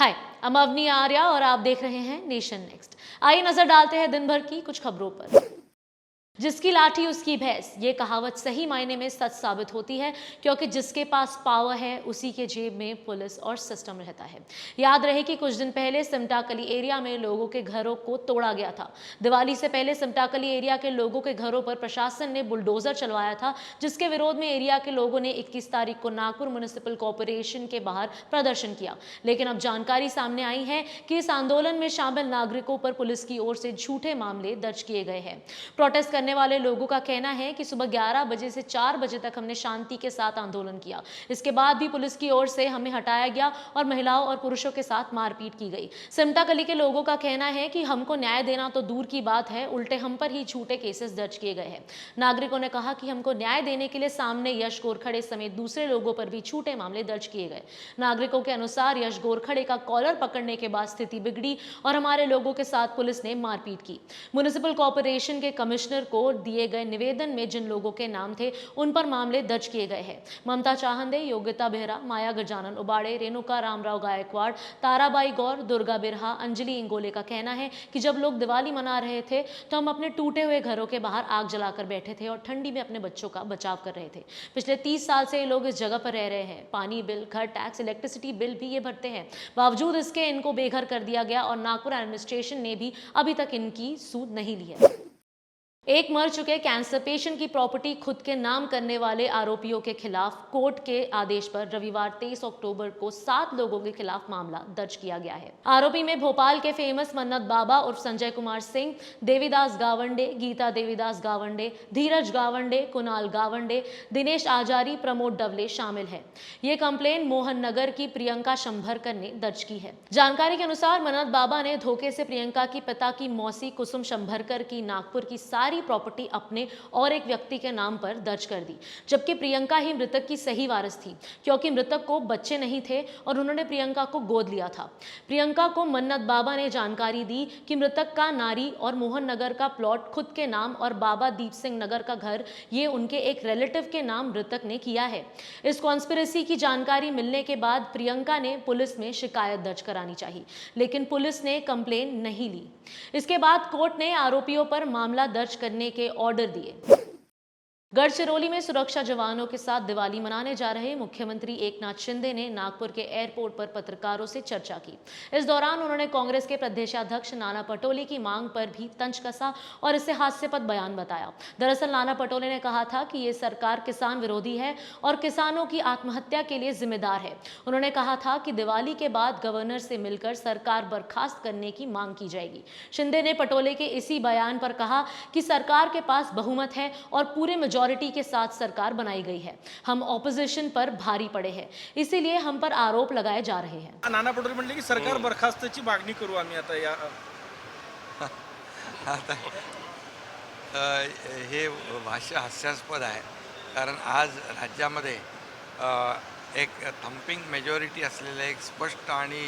हाय, I'm Avani Arya और आप देख रहे हैं नेशन नेक्स्ट। आइए नजर डालते हैं दिन भर की कुछ खबरों पर। जिसकी लाठी उसकी भैंस, ये कहावत सही मायने में सच साबित होती है, क्योंकि जिसके पास पावर है उसी के जेब में पुलिस और सिस्टम रहता है। याद रहे कि कुछ दिन पहले सिमटाकली एरिया में लोगों के घरों को तोड़ा गया था। दिवाली से पहले सिमटाकली एरिया के लोगों के घरों पर प्रशासन ने बुलडोजर चलवाया था, जिसके विरोध में एरिया के लोगों ने 21 तारीख को नागपुर म्युनिसिपल कॉर्पोरेशन के बाहर प्रदर्शन किया। लेकिन अब जानकारी सामने आई है कि इस आंदोलन में शामिल नागरिकों पर पुलिस की ओर से झूठे मामले दर्ज किए गए हैं। प्रोटेस्ट करने वाले लोगों का कहना है कि सुबह 11 बजे से 4 बजे तक हमने शांति के साथ आंदोलन किया। इसके बाद भी पुलिस की ओर से हमें हटाया गया और महिलाओं और पुरुषों के साथ मारपीट की गई। सिमटाकली के लोगों का कहना है कि हमको न्याय देना तो दूर की बात है, उल्टे हम पर ही झूठे केसेस दर्ज किए गए हैं। नागरिकों ने कहा कि हमको न्याय देने के लिए सामने यश गोरखड़े समेत दूसरे लोगों पर भी झूठे मामले दर्ज किए गए। नागरिकों के अनुसार यश गोरखड़े का कॉलर पकड़ने के बाद स्थिति बिगड़ी और हमारे लोगों के साथ पुलिस ने मारपीट की। म्युनिसिपल कॉर्पोरेशन के कमिश्नर को दिए गए निवेदन में जिन लोगों के नाम थे उन पर मामले दर्ज किए गए हैं। ममता चाहंदे, योगिता बेहरा, माया गजानन उबाड़े, रेणुका रामराव गायकवाड़, ताराबाई गौर, दुर्गा बिरहा, अंजलि इंगोले का कहना है कि जब लोग दिवाली मना रहे थे तो हम अपने टूटे हुए घरों के बाहर आग जलाकर बैठे थे और ठंडी में अपने बच्चों का बचाव कर रहे थे। पिछले 30 साल से ये लोग इस जगह पर रह रहे हैं। पानी बिल, घर टैक्स, इलेक्ट्रिसिटी बिल भी ये भरते हैं। बावजूद इसके इनको बेघर कर दिया गया और नागपुर एडमिनिस्ट्रेशन ने भी अभी तक इनकी सूद नहीं ली है। एक मर चुके कैंसर पेशेंट की प्रॉपर्टी खुद के नाम करने वाले आरोपियों के खिलाफ कोर्ट के आदेश पर रविवार 23 अक्टूबर को 7 लोगों के खिलाफ मामला दर्ज किया गया है। आरोपी में भोपाल के फेमस मन्नत बाबा उर्फ संजय कुमार सिंह, देवीदास गावंडे, गीता देवीदास गावंडे, धीरज गावंडे, कुणाल गावंडे, दिनेश आजारी, प्रमोद डवले शामिल है। ये कंप्लेन मोहन नगर की प्रियंका शंभरकर ने दर्ज की है। जानकारी के अनुसार मन्नत बाबा ने धोखे से प्रियंका की पिता की मौसी कुसुम शंभरकर की नागपुर की सारी प्रॉपर्टी अपने और एक व्यक्ति के नाम पर दर्ज कर दी, जबकि प्रियंका ही मृतक की सही वारिस थी, क्योंकि मृतक को बच्चे नहीं थे और उन्होंने प्रियंका को गोद लिया था। प्रियंका को मन्नत बाबा ने जानकारी दी कि मृतक का नारी और मोहन नगर का प्लॉट खुद के नाम और बाबा दीप सिंह नगर का घर ये उनके एक रिलेटिव के नाम मृतक ने किया है। इस कॉन्स्पिरेसी की जानकारी मिलने के बाद प्रियंका ने पुलिस में शिकायत दर्ज करानी चाहिए, लेकिन पुलिस ने कंप्लेन नहीं ली। इसके बाद कोर्ट ने आरोपियों पर मामला दर्ज करने के ऑर्डर दिए। गढ़चिरौली में सुरक्षा जवानों के साथ दिवाली मनाने जा रहे मुख्यमंत्री एकनाथ शिंदे ने नागपुर के एयरपोर्ट पर पत्रकारों से चर्चा की। इस दौरान उन्होंने कांग्रेस के प्रदेशाध्यक्ष नाना पटोले की मांग पर भी तंज कसा और इसे हास्यास्पद बयान बताया। दरअसल नाना पटोले ने कहा था कि ये सरकार किसान विरोधी है और किसानों की आत्महत्या के लिए जिम्मेदार है। उन्होंने कहा था कि दिवाली के बाद गवर्नर से मिलकर सरकार बर्खास्त करने की मांग की जाएगी। शिंदे ने पटोले के इसी बयान पर कहा कि सरकार के पास बहुमत है और पूरे मेजॉरिटी के साथ सरकार बनाई गई है। हम ऑपोजिशन पर भारी पड़े हैं, इसीलिए हम पर आरोप लगाए जा रहे हैं। नाना पटोले म्हणले की सरकार बरखास्ताची मागणी करू आम्ही आता या आता हे भाष्य हास्यास्पद आहे, कारण आज राज्यामध्ये एक थम्पिंग मेजॉरिटी असलेलं एक स्पष्ट आणि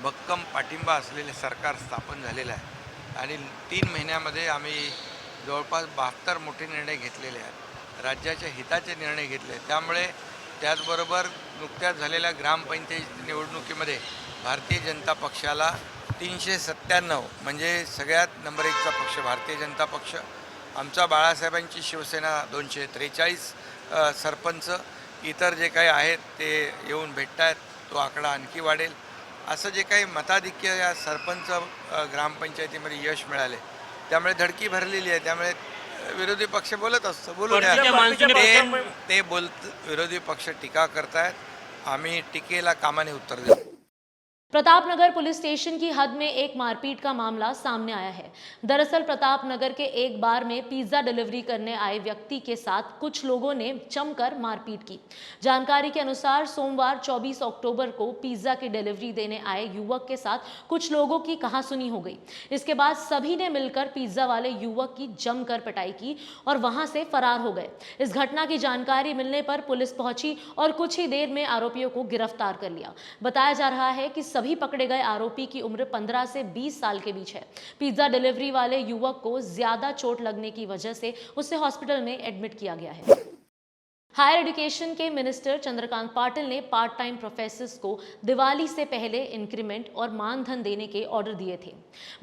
भक्कम पाठिंबा असलेले सरकार स्थापन झालेलं आहे आणि 3 महिन्यामध्ये आम्ही जवळपास 72 मोठे निर्णय घेतलेले आहेत, राज्याच्या हिताचे निर्णय घेतले। त्यामुळे त्याचबरोबर नुकत्याच झालेल्या ग्रामपंचायत निवडणुकीमध्ये भारतीय जनता पक्षाला 397 म्हणजे सगळ्यात नंबर 1चा पक्ष भारतीय जनता पक्ष, आमचा बाळासाहेबांची शिवसेना 243 सरपंच, इतर जे काही आहेत ते येऊन भेटतात, तो आकडा आणखी वाढेल। असं जे काही मताधिक्य या सरपंच ग्रामपंचायतीमध्ये यश मिळाले, त्यामुळे धडकी भरलेली आहे। त्यामुळे विरोधी पक्ष बोलत असतो, बोलू द्या, ते विरोधी पक्ष टीका करतायत, आम्ही टीकेला कामाने उत्तर देऊ। प्रतापनगर पुलिस स्टेशन की हद में एक मारपीट का मामला सामने आया है। दरअसल प्रतापनगर के एक बार में पिज्जा डिलीवरी करने आए व्यक्ति के साथ कुछ लोगों ने जमकर मारपीट की। जानकारी के अनुसार सोमवार 24 अक्टूबर को पिज्जा की डिलीवरी देने आए युवक के साथ कुछ लोगों की कहासुनी हो गई। इसके बाद सभी ने मिलकर पिज्जा वाले युवक की जमकर पिटाई की और वहां से फरार हो गए। इस घटना की जानकारी मिलने पर पुलिस पहुंची और कुछ ही देर में आरोपियों को गिरफ्तार कर लिया। बताया जा रहा है कि सभी पकड़े गए आरोपी की उम्र 15 से 20 साल के बीच है। पिज्जा डिलीवरी वाले युवक को ज्यादा चोट लगने की वजह से उसे हॉस्पिटल में एडमिट किया गया है। हायर एजुकेशन के मिनिस्टर चंद्रकांत पाटिल ने पार्ट टाइम प्रोफेसर्स को दिवाली से पहले इंक्रीमेंट और मानधन देने के ऑर्डर दिए थे।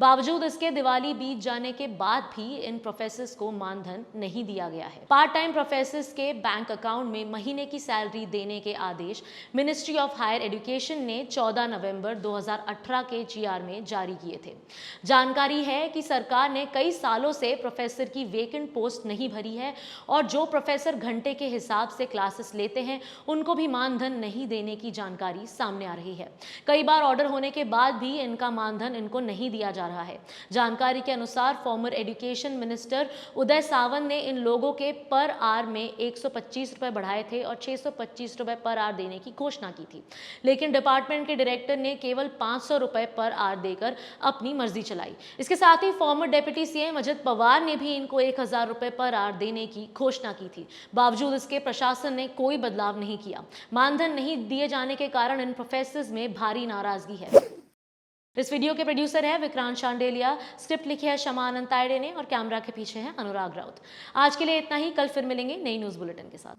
बावजूद इसके दिवाली बीत जाने के बाद भी इन प्रोफेसर्स को मानधन नहीं दिया गया है। पार्ट टाइम प्रोफेसर्स के बैंक अकाउंट में महीने की सैलरी देने के आदेश मिनिस्ट्री ऑफ हायर एजुकेशन ने 14 नवंबर 2018 के जीआर में जारी किए थे। जानकारी है कि सरकार ने कई सालों से प्रोफेसर की वेकेंट पोस्ट नहीं भरी है और जो प्रोफेसर घंटे के हिसाब से क्लासेस लेते हैं उनको भी मानधन नहीं देने की जानकारी सामने आ रही है। कई बार ऑर्डर होने के बाद भी इनका मानधन इनको नहीं दिया जा रहा है। जानकारी के अनुसार फॉर्मर एजुकेशन मिनिस्टर उदय सावंत ने इन लोगों के पर आवर में 125 रुपए बढ़ाए थे और 625 रुपए पर आवर देने की घोषणा की थी, लेकिन डिपार्टमेंट के डायरेक्टर ने केवल 500 रुपए पर आवर देकर अपनी मर्जी चलाई। इसके साथ ही former deputy CM Ajit Pawar ने भी इनको 1000 रुपए पर आवर देने की घोषणा की थी। बावजूद इसके प्रशासन ने कोई बदलाव नहीं किया। मानधन नहीं दिए जाने के कारण इन प्रोफेसर्स में भारी नाराजगी है। इस वीडियो के प्रोड्यूसर है विक्रांत शांडेलिया, स्क्रिप्ट लिखी है शमा अनंत तायडे ने और कैमरा के पीछे है अनुराग राउत। आज के लिए इतना ही, कल फिर मिलेंगे नई न्यूज बुलेटिन के साथ।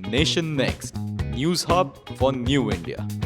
Nation next news hub for new India.